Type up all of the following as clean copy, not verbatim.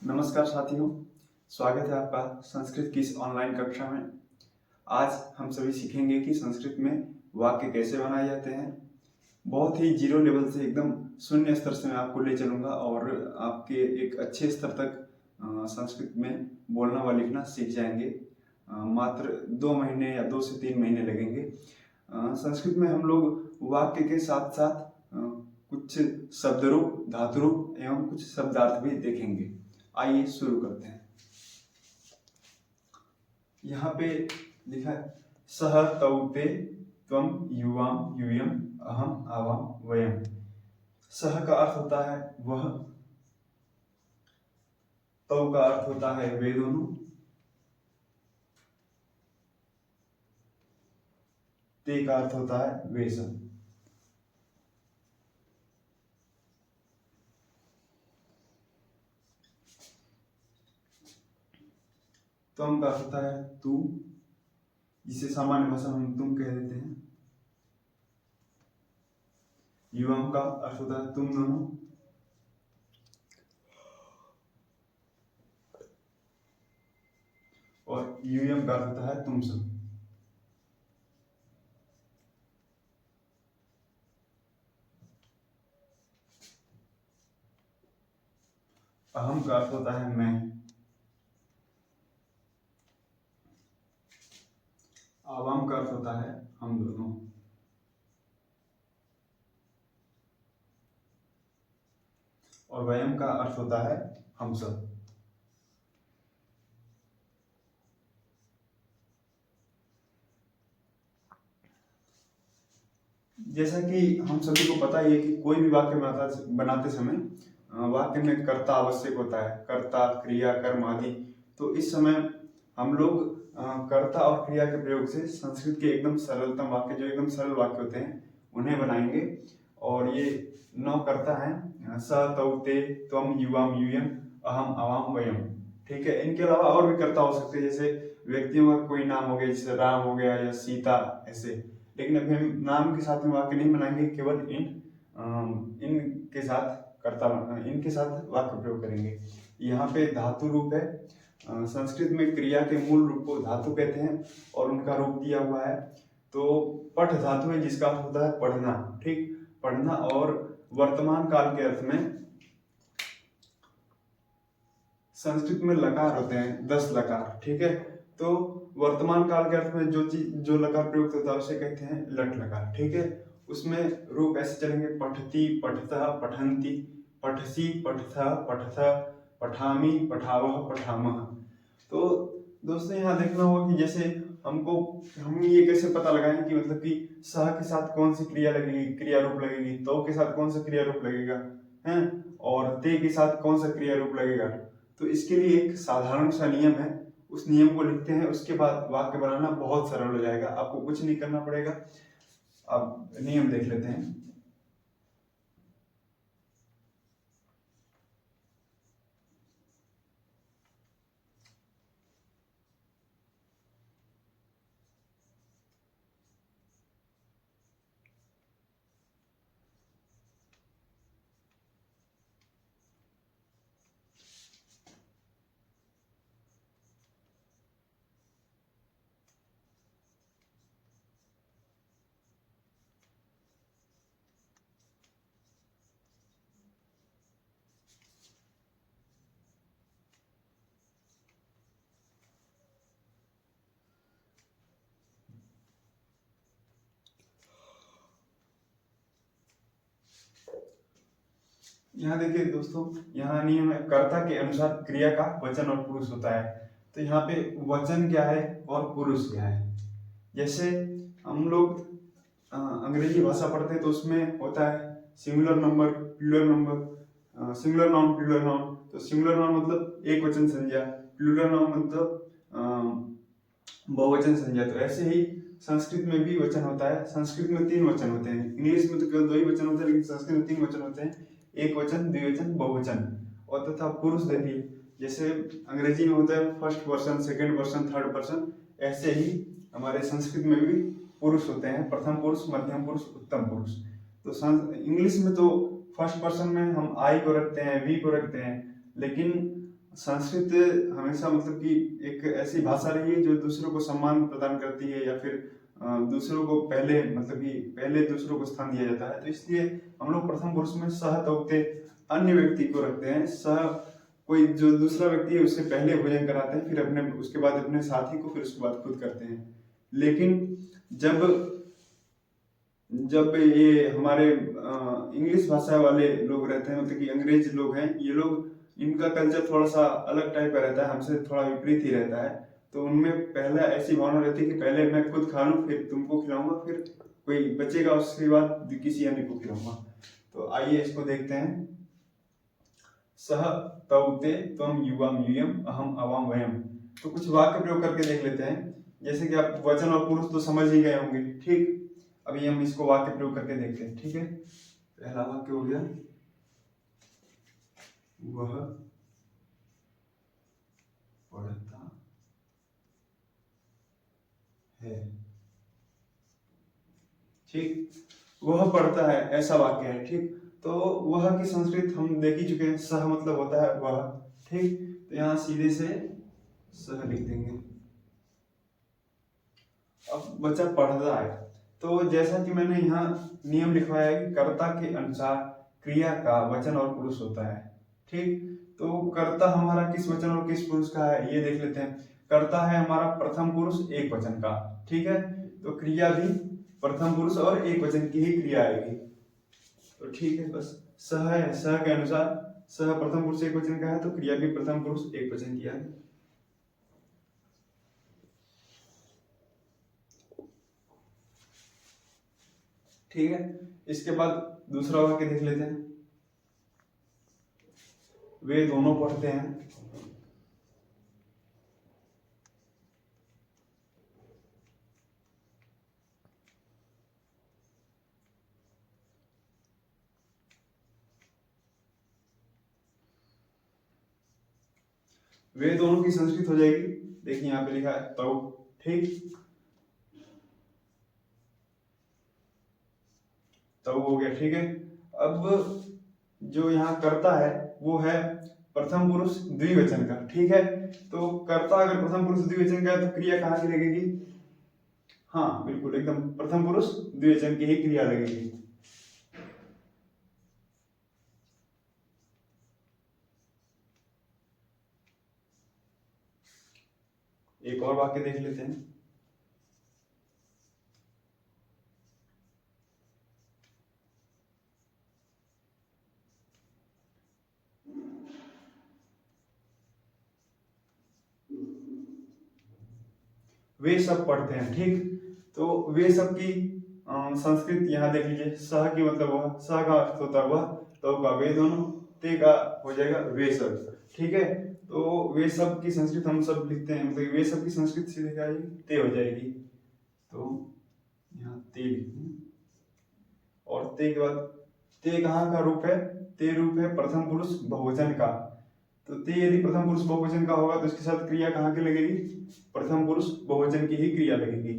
नमस्कार साथियों, स्वागत है आपका संस्कृत की इस ऑनलाइन कक्षा में। आज हम सभी सीखेंगे कि संस्कृत में वाक्य कैसे बनाए जाते हैं। बहुत ही जीरो लेवल से एकदम शून्य स्तर से मैं आपको ले चलूँगा और आपके एक अच्छे स्तर तक संस्कृत में बोलना व लिखना सीख जाएंगे। मात्र 2 महीने या 2 से 3 महीने लगेंगे। संस्कृत में हम लोग वाक्य के साथ साथ कुछ शब्द रूप, धातु रूप एवं कुछ शब्दार्थ भी देखेंगे। आइए शुरू करते हैं। यहाँ पे लिखा है सह तौ ते त्वम युवाम यूयम अहम आवाम वयम। सह का अर्थ होता है वह, तौ का अर्थ होता है वे दोनों, ते का अर्थ होता है वे सब। त्वम का अर्थ होता है तू, जिसे सामान्य भाषा में हम तुम कह देते हैं। युवम का अर्थ होता है तुम दोनों, और यूयम का अर्थ होता है तुम सब। अहम का अर्थ होता है मैं। आवाम का अर्थ होता है हम दोनों। और वयम का अर्थ होता है हम सब। जैसा कि हम सभी को पता ही है कि कोई भी वाक्य बनाते समय वाक्य में कर्ता आवश्यक होता है, कर्ता, क्रिया, कर्म आदि। तो इस समय हम लोग कर्ता और क्रिया के प्रयोग से संस्कृत के एकदम सरलतम वाक्य, जो एकदम सरल वाक्य होते हैं, उन्हें बनाएंगे। और ये 9 कर्ता हैं, स तौ ते त्वम युवाम यूयम अहम आवाम वयम। ठीक है, इनके अलावा और भी कर्ता हो सकते हैं, जैसे व्यक्तियों का कोई नाम हो गया, जैसे राम हो गया या सीता, ऐसे। लेकिन अभी हम नाम के साथ में वाक्य नहीं बनाएंगे, केवल इनके साथ इनके साथ वाक्य प्रयोग करेंगे। यहाँ पे धातु रूप है। संस्कृत में क्रिया के मूल रूप को धातु कहते हैं और उनका रूप दिया हुआ है। तो पठ धातु है, जिसका अर्थ होता है पढ़ना। ठीक, पढ़ना। और वर्तमान काल के अर्थ में संस्कृत में लकार होते हैं, 10 लकार। ठीक है, तो वर्तमान काल के अर्थ में जो लकार प्रयुक्त होता है उसे कहते हैं लट लकार। ठीक है, उसमें रूप ऐसे चलेंगे, पठती, पठतः, पठन्ति, पठसी, पठथः, पठथः, पठामि, पठावः, पठामः। तो दोस्तों यहाँ देखना होगा कि जैसे हम ये कैसे पता लगाएं कि मतलब कि सह के साथ कौन सी क्रिया लगेगी, क्रिया रूप लगेगी, तो के साथ कौन सा क्रिया रूप लगेगा है, और ते के साथ कौन सा क्रिया रूप लगेगा। तो इसके लिए एक साधारण सा नियम है, उस नियम को लिखते हैं, उसके बाद वाक्य बनाना बहुत सरल हो जाएगा, आपको कुछ नहीं करना पड़ेगा। अब नियम देख लेते हैं। यहाँ देखिए दोस्तों, यहाँ नियम है, कर्ता के अनुसार क्रिया का वचन और पुरुष होता है। तो यहाँ पे वचन क्या है और पुरुष क्या है। जैसे हम लोग अंग्रेजी भाषा पढ़ते हैं तो उसमें होता है singular number, plural number, singular noun, plural noun. तो सिंगुलर नाउन मतलब एक वचन संज्ञा, प्लूरल नाउन मतलब बहुवचन संज्ञा। तो ऐसे ही संस्कृत में भी वचन होता है। संस्कृत में 3 वचन होते हैं, इंग्लिश में तो केवल 2 ही वचन होते हैं, लेकिन संस्कृत में 3 वचन होते हैं, एक वचन, द्विवचन, बहुवचन। और तथा पुरुष देखिए, जैसे अंग्रेजी में होता है first person, second person, third person, ऐसे ही हमारे संस्कृत में भी पुरुष होते हैं, प्रथम पुरुष, मध्यम पुरुष, उत्तम पुरुष। तो इंग्लिश में तो फर्स्ट पर्सन में हम आई को रखते हैं, वी को रखते हैं, लेकिन संस्कृत हमेशा मतलब कि एक ऐसी भाषा रही है जो दूसरों को सम्मान प्रदान करती है, या फिर दूसरों को पहले मतलब कि पहले दूसरों को स्थान दिया जाता है। तो इसलिए हम लोग प्रथम पुरुष में सह तौते अन्य व्यक्ति को रखते हैं। सह कोई जो दूसरा व्यक्ति है उससे पहले भोजन कराते हैं, फिर अपने उसके बाद अपने साथी को, फिर उसके बाद खुद करते हैं। लेकिन जब जब ये हमारे इंग्लिश भाषा वाले लोग रहते हैं, मतलब कि अंग्रेज लोग हैं, ये लोग, इनका कल्चर थोड़ा सा अलग टाइप का रहता है, हमसे थोड़ा विपरीत ही रहता है। तो उनमें पहला ऐसी भावना रहती है कि पहले मैं खुद खा लूं, फिर तुमको खिलाऊंगा, फिर कोई बचेगा उसके बाद किसी अन्य को खिलाऊंगा। तो आइए इसको देखते हैं। सह तौते त्वम युवाम यूयम अहम अवाम वयम। तो कुछ वाक्य प्रयोग करके देख लेते हैं। जैसे कि आप वचन और पुरुष तो समझ ही गए होंगे, ठीक। अभी हम इसको वाक्य प्रयोग करके देखते हैं, ठीक है। पहला वाक्य हो गया, वह पढ़ता है, ठीक। वह पढ़ता है, ऐसा वाक्य है, ठीक। तो वह की संस्कृत हम देख ही चुके हैं, सह मतलब होता है वह, ठीक। तो यहां सीधे से सह लिख देंगे। अब बच्चा पढ़ता है, तो जैसा कि मैंने यहाँ नियम लिखवाया है कि कर्ता के अनुसार क्रिया का वचन और पुरुष होता है, ठीक। तो कर्ता हमारा किस वचन और किस पुरुष का है ये देख लेते हैं। कर्ता है हमारा प्रथम पुरुष एक वचन का, ठीक है। तो क्रिया भी प्रथम पुरुष और एक वचन की ही क्रिया आएगी। तो ठीक है, बस सह है, सह के अनुसार, सह प्रथम पुरुष एक वचन का है तो क्रिया भी प्रथम पुरुष एक वचन की है। ठीक है, इसके बाद दूसरा वाक्य देख लेते हैं। वे दोनों पढ़ते हैं, वे दोनों की संस्कृत हो जाएगी। देखिए यहाँ पे लिखा है तौ, ठीक। तौ हो गया, ठीक है। अब जो यहाँ कर्ता है वो है प्रथम पुरुष द्विवचन का, ठीक है। तो कर्ता अगर प्रथम पुरुष द्विवचन का है तो क्रिया कहाँ की लगेगी? हाँ बिल्कुल, एकदम प्रथम पुरुष द्विवचन की ही क्रिया लगेगी। एक और वाक्य देख लेते हैं। वे सब पढ़ते हैं, ठीक। तो वे सब की संस्कृत यहाँ देख लीजिए। सह की मतलब वह, सह का अर्थ होता है वह, तो का वे दोनों, ते का हो जाएगा वे सब, ठीक है। तो वे सब की संस्कृत हम सब लिखते हैं, मतलब वे सब की संस्कृत सीधे क्या आएगी? ते हो जाएगी। तो यहाँ ते लिखते हैं, और ते के बाद ते कहाँ का रूप है? ते रूप है प्रथम पुरुष बहुवचन का। तो ते यदि प्रथम पुरुष बहुवचन का होगा तो इसके साथ क्रिया कहाँ की लगेगी? प्रथम पुरुष बहुवचन की ही क्रिया लगेगी।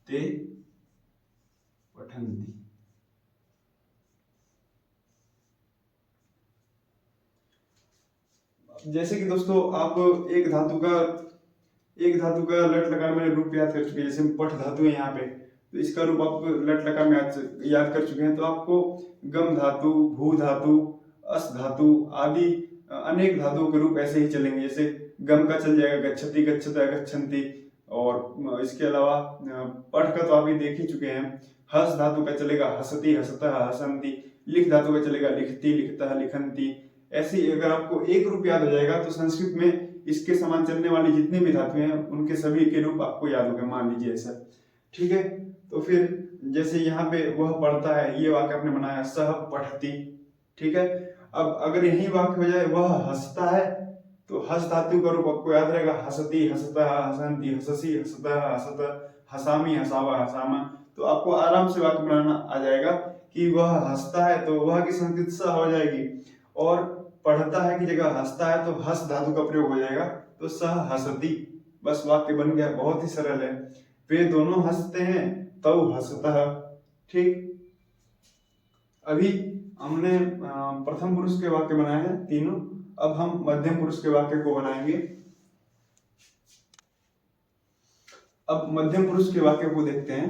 ते पठन्ति। जैसे कि दोस्तों आप एक धातु का लट लकार में रूप याद कर चुके हैं। जैसे पठ धातु है यहाँ पे, तो इसका रूप आप लट लकार में याद कर चुके हैं। तो आपको गम धातु, भू धातु, अस धातु आदि अनेक धातुओं के रूप ऐसे ही चलेंगे। जैसे गम का चल जाएगा गच्छति, गच्छता, गच्छन्ति। और इसके अलावा पठ का तो आप ही देख ही चुके हैं। हस धातु का चलेगा हसति, हसता, हसन्ति। लिख धातु का चलेगा लिखति, लिखता, लिखन्ति। ऐसे ही अगर आपको एक रूप याद हो जाएगा तो संस्कृत में इसके समान चलने वाली जितनी भी धातुएं हैं उनके सभी के रूप आपको याद हो गए, मान लीजिए ऐसा, ठीक है। तो फिर जैसे यहाँ पे वह पढ़ता है, ये वाक्य आपने बनाया सह पठति, ठीक है। अब अगर यही वाक्य हो जाए वह हंसता है, तो हस धातु का रूप आपको याद रहेगा हसति, हसता, हसन्ति, हससी, हसता, हसत, हसामी, हसावा, हसामा। तो आपको आराम से वाक्य बनाना आ जाएगा कि वह हंसता है तो वह की संस्कृत स हो जाएगी, और पढ़ता है की जगह हंसता है तो हस धातु का प्रयोग हो जाएगा, तो सह हसति। बस वाक्य बन गया, बहुत ही सरल है। वे दोनों हंसते हैं तौ हसतः, ठीक। अभी हमने प्रथम पुरुष के वाक्य बनाए हैं तीनों। अब हम मध्यम पुरुष के वाक्य को बनाएंगे। अब मध्यम पुरुष के वाक्य को देखते हैं।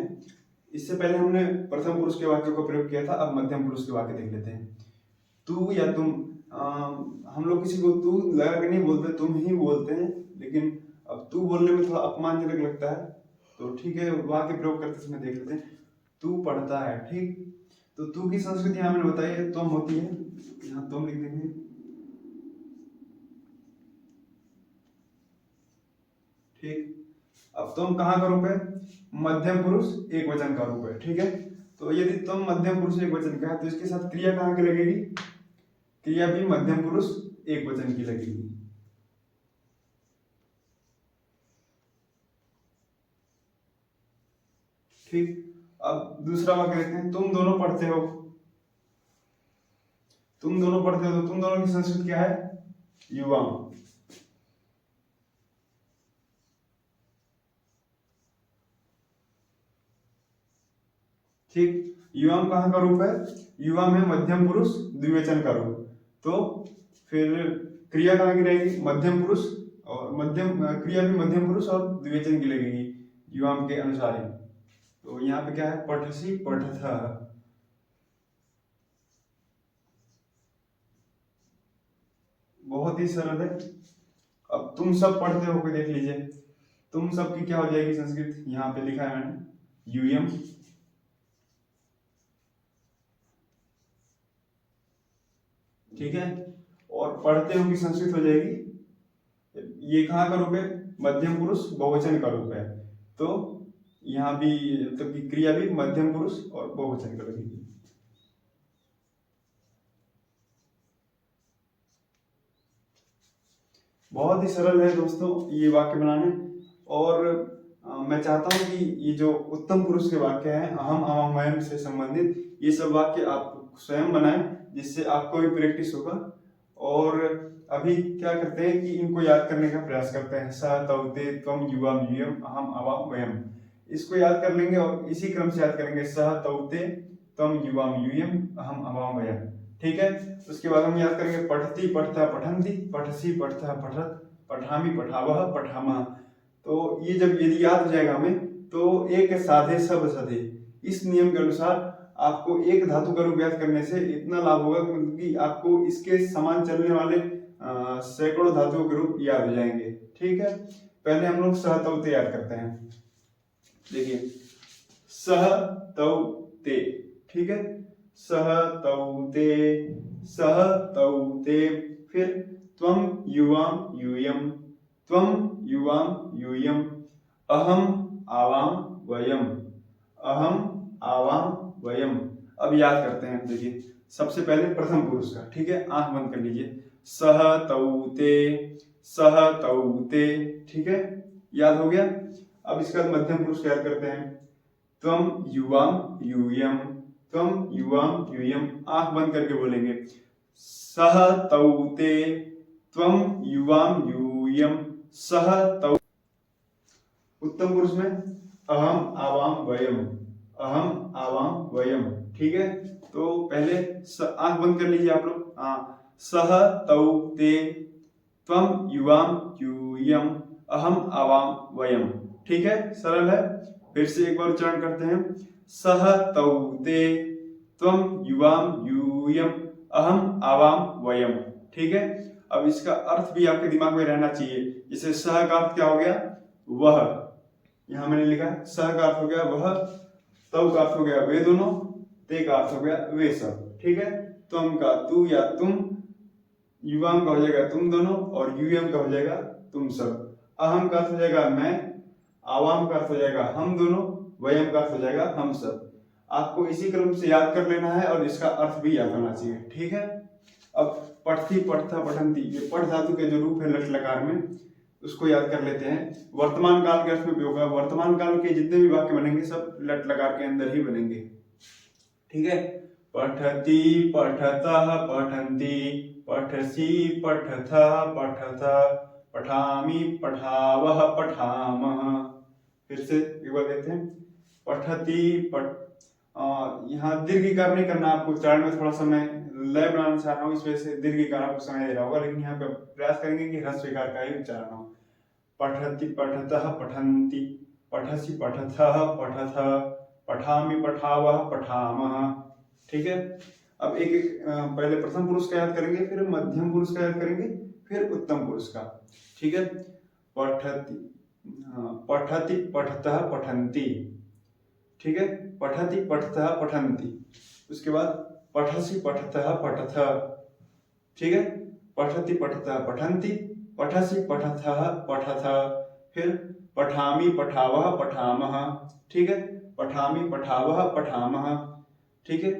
इससे पहले हमने प्रथम पुरुष के वाक्य को प्रयोग किया था, अब मध्यम पुरुष के वाक्य देख लेते हैं। तू या तुम, हम लोग किसी को तू लगा के नहीं बोलते, तुम ही बोलते हैं, लेकिन अब तू बोलने में थोड़ा अपमानजनक लगता है, तो ठीक है, वाक्य प्रयोग करते समय देख लेते हैं। तू पढ़ता है, ठीक, तो तू की संस्कृति यहाँ मैंने बताई है, तुम होती है, यहाँ तुम लिख देंगे। ठीक, अब तुम कहाँ का रूप है? मध्यम पुरुष एक वचन का रूप है, ठीक है। तो यदि तुम मध्यम पुरुष एक वचन का है तो इसके साथ क्रिया कहाँ की लगेगी? क्रिया भी मध्यम पुरुष एक वचन की लगेगी। ठीक, अब दूसरा वाक्य देखते हैं। तुम दोनों पढ़ते हो, तुम दोनों पढ़ते हो, तो तुम दोनों की संस्कृत क्या है? युवा। ठीक, युवाम कहाँ का रूप है? युवाम है मध्यम पुरुष द्विवचन का रूप। तो फिर क्रिया कहाँ की रहेगी? मध्यम पुरुष, और मध्यम क्रिया भी मध्यम पुरुष और द्विवचन की लगेगी युवाम के अनुसार ही। तो यहाँ पे क्या है? पठसी पठथ। बहुत ही सरल है। अब तुम सब पढ़ते हो के देख लीजिए, तुम सब की क्या हो जाएगी संस्कृत? यहाँ पे लिखा है मैंने, यूयम। ठीक है, और पढ़ते हो की संस्कृत हो जाएगी, ये कहाँ का रूप है? मध्यम पुरुष बहुवचन का रूप है। तो यहाँ भी तो की क्रिया भी मध्यम पुरुष और बहुवचन का लगेगी। बहुत ही सरल है दोस्तों ये वाक्य बनाने। और मैं चाहता हूँ कि ये जो उत्तम पुरुष के वाक्य हैं, अहम अहम वयम से संबंधित, ये सब वाक्य आप स्वयं बनाएं, जिससे आपको भी प्रैक्टिस होगा। और अभी क्या करते हैं कि इनको याद करने का प्रयास करते हैं। स तौ ते त्वम युवाम यूयम अहम अवाम वयम, इसको याद कर लेंगे और इसी क्रम से याद करेंगे। सह तौ ते त्वम युवाम यूयम अहम अवाम वयम, ठीक है। उसके बाद हम याद करेंगे पठती पठता पठन्ति, पठसी पठता पठत, पठामी पठावह पठामह। तो ये जब यदि याद हो जाएगा हमें, तो एक साधे सब सधे, इस नियम के अनुसार आपको एक धातु का रूप याद करने से इतना लाभ होगा कि आपको इसके समान चलने वाले सैकड़ों धातुओं के रूप याद हो जाएंगे। ठीक है, पहले हम लोग सह तौ ते याद करते हैं। देखिए, सह तौ ते, ठीक है, सह तौ ते, सह तौ ते। फिर त्वम युवाम यूयम, त्वम युवाम यूयम, अहम आवाम वयम, अहम आवाम वयम। अब याद करते हैं। देखिए, सबसे पहले प्रथम पुरुष का, ठीक है, आंख बंद कर लीजिए। सह तौ ते, सह तौ ते, ठीक है, याद हो गया। अब इसके बाद मध्यम पुरुष याद करते हैं। त्वम युवाम यूयम, त्वम युवाम यूयम, आंख बंद करके बोलेंगे। सह तौ ते, त्वम युवाम यूयम, सह तौ। उत्तम पुरुष में अहम आवाम वयम, अहम आवाम वयम, ठीक है। तो पहले आंख बंद कर लीजिए आप लोग। सह तौ ते, त्वम युवाम यूयम, अहम आवाम वयम, ठीक है, सरल है। फिर से एक बार उच्चारण करते हैं। सह तौ ते, त्वम युवाम यूयम, अहम आवाम वयम, ठीक है। अब इसका अर्थ भी आपके दिमाग में रहना चाहिए। जैसे सह का अर्थ क्या हो गया? वह, यहां मैंने लिखा है। सह का अर्थ हो गया वह, तौ का अर्थ हो गया वे दोनों, ते का अर्थ हो गया वे सब, ठीक है। त्वम का तू या तुम, युवाम का हो जाएगा तुम दोनों, और यूयम का हो जाएगा तुम सब। अहम का अर्थ हो जाएगा मैं, आवाम का अर्थ हो जाएगा हम दोनों, वयम का अर्थ हो जाएगा हम सब। आपको इसी क्रम से याद कर लेना है और इसका अर्थ भी याद होना चाहिए, ठीक है। अब पठती पठता पठन्ति, ये पठ धातु के जो रूप है लट लकार में, उसको याद कर लेते हैं। वर्तमान काल के अर्थ में उपयोग है। वर्तमान काल के जितने भी वाक्य बनेंगे सब लट लकार के अंदर ही बनेंगे, ठीक है। पठति पठतः पठन्ति, पठसि पठथः पठतः, पठामि पठावः पठामः। फिर से एक बार देखते हैं। पठति पठ, यहाँ दीर्घ इकार नहीं करना आपको, उच्चारण में थोड़ा समय लय बनाना चाह रहा हूँ, इस वजह से दीर्घ ईकार आपको सुनाई दे रहा होगा, लेकिन यहाँ पे प्रयास करेंगे कि ह्रस्व ईकार का ही उच्चारण हो। पठति पठतः पठन्ति, पठसि पठथः पठथ, पठामि पठावः पठामः। ठीक है, अब एक एक पहले प्रथम पुरुष का याद करेंगे, फिर मध्यम पुरुष का याद करेंगे, फिर उत्तम पुरुष का। ठीक है, पठति, पठति पठतः पठन्ति। ठीक है, पठति पठतः पठन्ति। उसके बाद पठसि पठतः पठथ। ठीक है, पठति पठतः पठन्ति, पठसि पठथः पठथ, फिर पठामि पठावः पठामः। ठीक है, पठामि पठावः पठामः। ठीक है,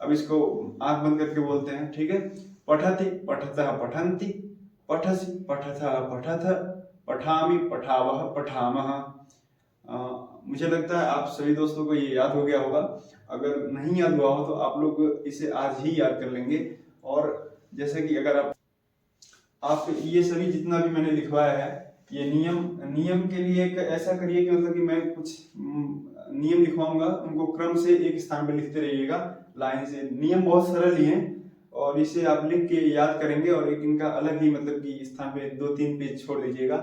अब इसको आंख बंद करके बोलते हैं। ठीक है, पठति पठतः पठन्ति, पठसि पठथः पठथ, पठामि पठावः पठामः। मुझे लगता है आप सभी दोस्तों को ये याद हो गया होगा। अगर नहीं याद हुआ हो तो आप लोग इसे आज ही याद कर लेंगे। और जैसे कि अगर आप ये सभी जितना भी मैंने लिखवाया है, ये नियम के लिए एक ऐसा करिए कि मतलब कि मैं कुछ नियम लिखवाऊंगा, उनको क्रम से एक स्थान पर लिखते रहिएगा लाइन से। नियम बहुत सरल ही हैं और इसे आप लिख के याद करेंगे और एक इनका अलग ही मतलब कि स्थान पे 2-3 पेज छोड़ दीजिएगा।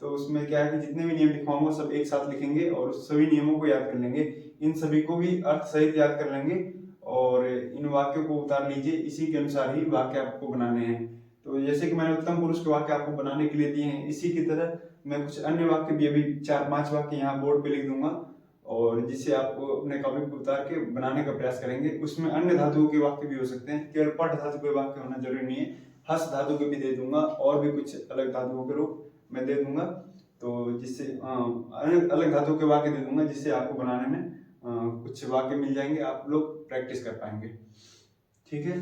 तो उसमें क्या है कि जितने भी नियम लिखवाऊंगा सब एक साथ लिखेंगे और उस सभी नियमों को याद कर लेंगे। इन सभी को भी अर्थ सहित याद कर लेंगे और इन वाक्यों को उतार लीजिए, इसी के अनुसार ही वाक्य आपको बनाने हैं। तो जैसे कि मैंने उत्तम पुरुष के वाक्य आपको बनाने के लिए दिए हैं, इसी की तरह मैं कुछ अन्य वाक्य भी अभी 4-5 वाक्य यहाँ बोर्ड पे लिख दूंगा और जिसे आपको अपने कॉपी पर उतार के बनाने का प्रयास करेंगे। उसमें अन्य धातुओं के वाक्य भी हो सकते हैं, केवल पठ धातु के वाक्य होना जरूरी नहीं है। हस धातु के भी दे दूंगा और भी कुछ अलग धातुओं के रूप मैं दे दूंगा, तो जिससे अलग धातुओं के वाक्य दे दूंगा, जिससे आपको बनाने में कुछ वाक्य मिल जाएंगे, आप लोग प्रैक्टिस कर पाएंगे। ठीक है,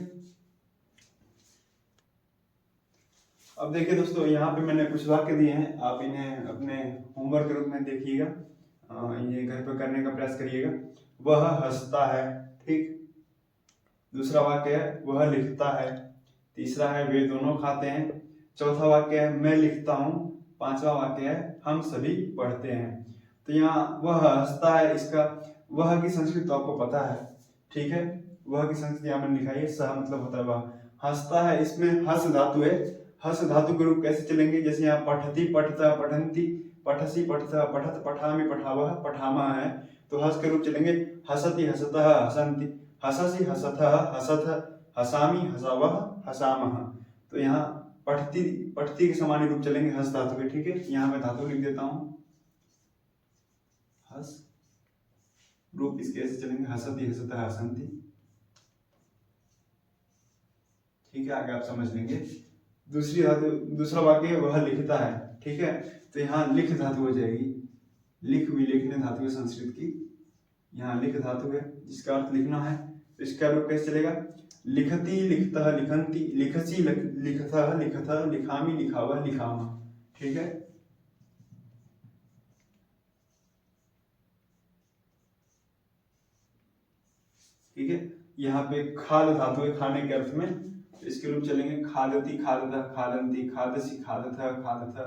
अब देखिए दोस्तों, यहाँ पे मैंने कुछ वाक्य दिए हैं, आप इन्हें अपने होमवर्क के रूप में देखिएगा, ये घर पे करने का प्रयास करिएगा। वह हंसता है। ठीक, दूसरा वाक्य है वह लिखता है। तीसरा है वे दोनों खाते हैं। चौथा वाक्य है मैं लिखता हूँ। पांचवा वाक्य है हम सभी पढ़ते हैं। तो यहाँ वह हंसता है, इसका वह की संस्कृत तो आपको पता है। ठीक है, वह की संस्कृत यहाँ मैंने लिखा है, सह मतलब होता है वह। हंसता है, इसमें हस धातु है। हस धातु के रूप कैसे चलेंगे, जैसे यहाँ पठति पठता पठन्ति, पठसि पठता पठत, पठामि पठावः पठामः है, तो हस के रूप चलेंगे हसति हसतः हसन्ति, हससि हसथः हसथ, हसामि हसावः हसामः। तो यहाँ पठती पठती के समान रूप चलेंगे हस धातु के। ठीक है, यहाँ मैं धातु लिख देता हूँ, हस रूप इसके ऐसे चलेंगे हसति हसतः हसन्ति। ठीक है, आगे आप समझ लेंगे। दूसरी धातु, दूसरा वाक्य वह लिखता है। ठीक है, तो यहाँ लिख धातु हो जाएगी, लिख भी लिखने धातु है संस्कृत की, यहाँ लिख धातु है जिसका अर्थ लिखना है। तो इसका रूप कैसे चलेगा, लिखति लिखतः लिखन्ति, लिखसि लिखतः लिखतः, लिखामि लिखावः लिखामः। ठीक है, ठीक है, यहाँ पे खाद धातु है खाने के अर्थ में, तो इसके रूप चलेंगे खादति खादतः खादन्ति, खादसि खादतः खादथ,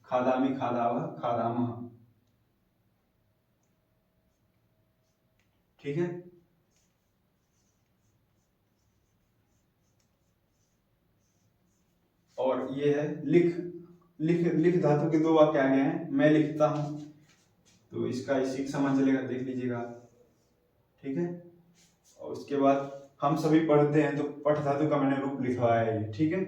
खादामि खादावः खादामः। ठीक है, और ये है लिख, लिख धातु के 2 वाक्य आ गए हैं। मैं लिखता हूं, तो इसका इसी के समान चलेगा, देख लीजिएगा। ठीक है, और उसके बाद हम सभी पढ़ते हैं, तो पठ धातु का मैंने रूप लिखवाया है। ठीक है,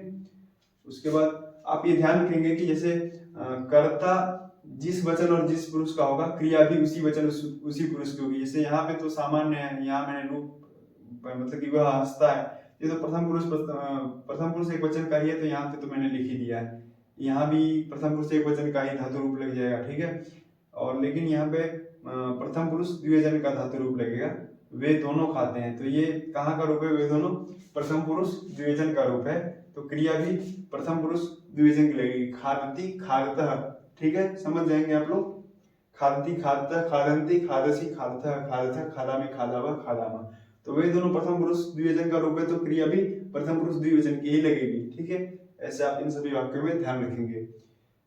उसके बाद आप ये ध्यान रखेंगे कि जैसे कर्ता जिस वचन और जिस पुरुष का होगा, क्रिया भी उसी वचन उसी पुरुष की होगी। जैसे यहाँ पे तो सामान्य है, यहाँ मैंने रूप मतलब कि वह हंसता है, ये तो प्रथम पुरुष एक वचन का ही है, तो यहाँ पे तो मैंने लिख ही दिया है। यहाँ भी प्रथम पुरुष एक वचन का ही धातु रूप लग जाएगा। ठीक है, और लेकिन यहाँ पे प्रथम पुरुष द्विवचन का धातु रूप लगेगा, वे दोनों खाते हैं। तो ये कहाँ का रूप है, वे दोनों प्रथम पुरुष द्विवचन का रूप है, तो क्रिया भी प्रथम पुरुष द्विवचन की लगेगी, खादति खादतः। ठीक है, समझ जाएंगे आप लोग, खादति खादतः खादन्ति, खादसि खादतः खादथ, खादामि खादावः खादामः। तो वे दोनों प्रथम पुरुष द्विवचन का रूप है, तो क्रिया भी प्रथम पुरुष द्विवचन की ही लगेगी। ठीक है, ऐसे आप इन सभी वाक्यों में ध्यान रखेंगे।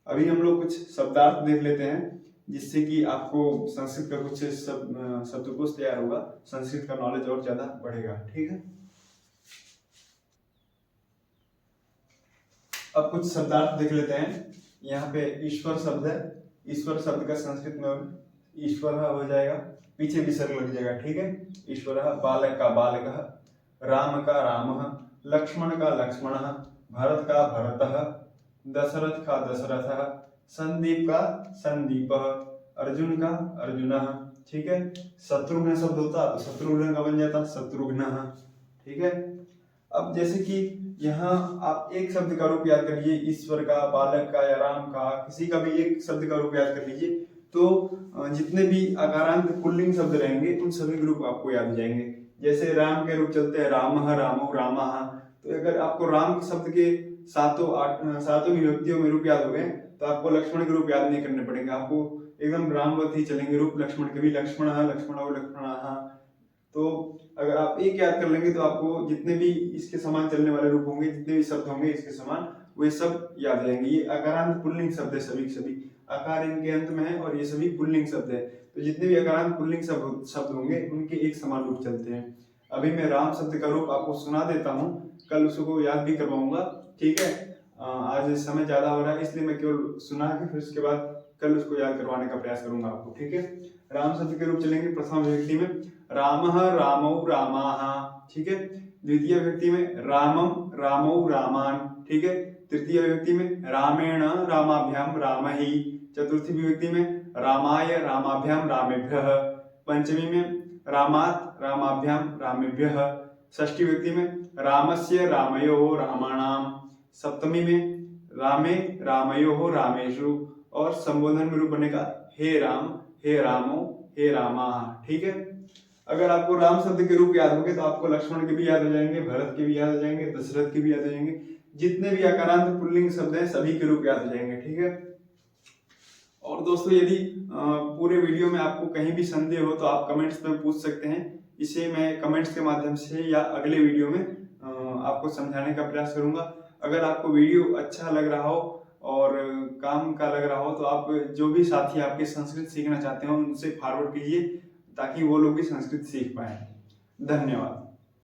अभी हम लोग कुछ शब्दार्थ देख लेते हैं, जिससे कि आपको संस्कृत का कुछ शब्दकोश तैयार होगा, संस्कृत का नॉलेज और ज्यादा बढ़ेगा। ठीक है, अब कुछ शब्दार्थ देख लेते हैं। यहाँ पे ईश्वर शब्द है, ईश्वर शब्द का संस्कृत में ईश्वर हो जाएगा, पीछे विसर्ग लग जाएगा, ठीक है। ईश्वर, बालक का बालकः, राम का रामः, लक्ष्मण का लक्ष्मणः, भरत का भरतः, दशरथ का दशरथः, संदीप का संदीपः, अर्जुन का अर्जुनः, ठीक है। शत्रुघ्न शब्द होता तो शत्रुघ्न का बन जाता शत्रुघ्नः, ठीक है। अब जैसे कि यहाँ आप एक शब्द का रूप याद कर लीजिए, ईश्वर का, बालक का या राम का, किसी का भी एक शब्द का रूप याद कर लीजिए, तो जितने भी अकारांत पुल्लिंग शब्द रहेंगे उन सभी के रूप आपको याद हो जाएंगे। जैसे राम के रूप चलते हैं रामः, रामो, रामाः, तो अगर आपको राम शब्द के सातों विभक्तियों में रूप याद हो गए तो आपको लक्ष्मण के रूप याद नहीं करने पड़ेंगे, आपको एकदम रामवत ही चलेंगे रूप लक्ष्मण के भी, लक्ष्मणः, लक्ष्मणो, लक्ष्मणाः। तो अगर आप एक याद कर लेंगे तो आपको जितने भी इसके समान चलने वाले रूप होंगे, जितने भी शब्द होंगे इसके समान, वे सब याद हो जाएंगे। ये अकारांत पुल्लिंग शब्द है, सभी आकार इनके अंत में है और ये सभी पुल्लिंग शब्द है। तो जितने भी अकारांत पुल्लिंग शब्द होंगे उनके एक समान रूप चलते हैं। अभी मैं राम शब्द का रूप आपको सुना देता हूँ, कल उसको याद भी करवाऊंगा, ठीक है। आज समय ज्यादा हो रहा है इसलिए मैं केवल सुना के फिर उसके बाद कल उसको याद करवाने का प्रयास करूंगा आपको, ठीक है। राम शब्द के रूप चलेंगे प्रथम विभक्ति में रामः, रामौ, रामाः, ठीक है। द्वितीय विभक्ति में रामम, रामौ, रामान, ठीक है। तृतीय विभक्ति में रामेण, रामाभ्याम, रामहि। चतुर्थी विभक्ति में रामाय, रामाभ्याम, रामेभ्यः। पंचमी में रामात्, रामाभ्याम, रामेभ्यः। षष्ठी विभक्ति में रामस्य, रामयोः, रामाणाम। सप्तमी में रामे, रामयोः, रामेषु। और संबोधन में रूप बनेगा हे राम, हे रामो, हे रामाः, ठीक है। अगर आपको राम शब्द के रूप याद होंगे तो आपको लक्ष्मण के भी याद हो जाएंगे, भरत के भी याद हो जाएंगे, दशरथ के भी याद हो जाएंगे, जितने भी आकारांत पुल्लिंग शब्द हैं सभी के रूप याद हो जाएंगे, ठीक है। और दोस्तों यदि पूरे वीडियो में आपको कहीं भी संदेह हो तो आप कमेंट्स में पूछ सकते हैं, इसे मैं कमेंट्स के माध्यम से या अगले वीडियो में आपको समझाने का प्रयास करूंगा। अगर आपको वीडियो अच्छा लग रहा हो और काम का लग रहा हो तो आप जो भी साथी आपके संस्कृत सीखना चाहते हो उनसे फॉरवर्ड कीजिए ताकि वो लोग भी संस्कृत सीख पाए। धन्यवाद।